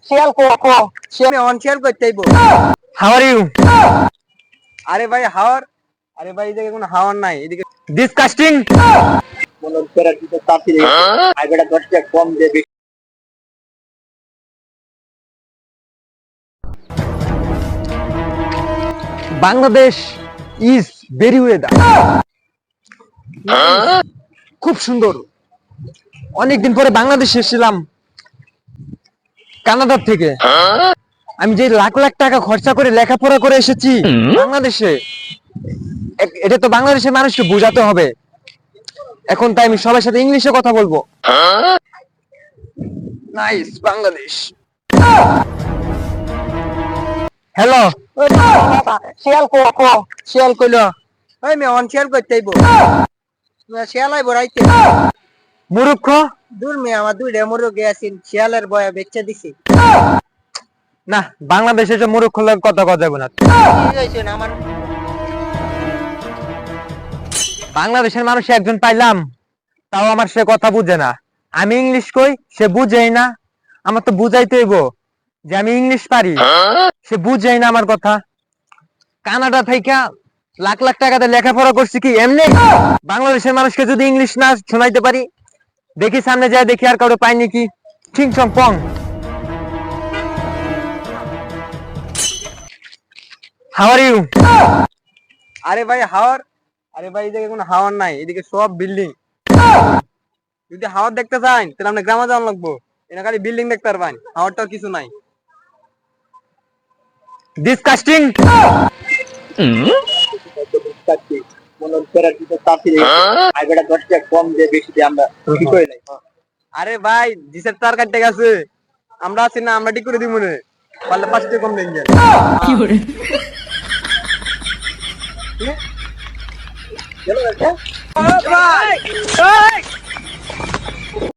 শিয়াল শিয়াল on share করতে আইবো। How are you? আরে ভাই হাওয়ার, আরে ভাই এদিকে কোনো হাওয়ার নাই, এদিকে ডিসকাস্টিং। মনে করে দিতে তাতি রে। আই বেটা 10 টাকা কম দে। বাংলাদেশ ইজ ভেরি ওয়েদার, খুব সুন্দর। অনেকদিন পরে বাংলাদেশে এসেছিলাম কানাডার থেকে। আমি যে লাখ লাখ টাকা খরচা করে লেখাপড়া করে এসেছি বাংলাদেশে, এটা তো বাংলাদেশের মানুষকে বোঝাতে হবে। এখন তাই আমি সবার সাথে ইংলিশে কথা বলবো। নাইস বাংলাদেশ। হ্যালো। শিয়াল শিয়াল কইলো ওই মে অন শেয়ার করতে আইবো। শিয়াল আইবো রাইতে। মূর্খ। দূর মে আমার দুইটা মুরগ গেছেন, শিয়ালের বয়া বেচে দিছি। না, বাংলাদেশে যে মূর্খ লোক কথা কথা যাবে না। আমার বাংলাদেশের মানুষ একজন পাইলাম, তাও আমার সে কথা বুঝে না। আমি ইংলিশ কই, সে বুঝেই না। আমার তো বুঝাইতে হইব যে আমি ইংলিশ পারি, সে বুঝেই না আমার কথা। কানাডা থেকে লাখ লাখ টাকাতে লেখাপড়া করছি কি এমনি? বাংলাদেশের মানুষকে যদি ইংলিশ না শোনাইতে পারি, দেখি সামনে যায় দেখি আর কারো পাইনি কি ঠিক পং। How are you? আরে ভাই হাওয়ার, আরে ভাই এদিকে কোনো হাওয়ার নাই, এদিকে সব বিল্ডিং। যদি হাওয়ার দেখতে চান তাহলে আমরা গ্রামে যাওয়া লাগবো। এটা খালি বিল্ডিং দেখতে পারবেন, হাওয়ারটাও কিছু নাই। ডিসকাস্টিং। আরে ভাই ডিসের তার কাটতে গেছে, আমরা আছি না, আমরা ঠিক করে দিব মনে পারলে 5 টাকা কম দেন। কি করে ভাই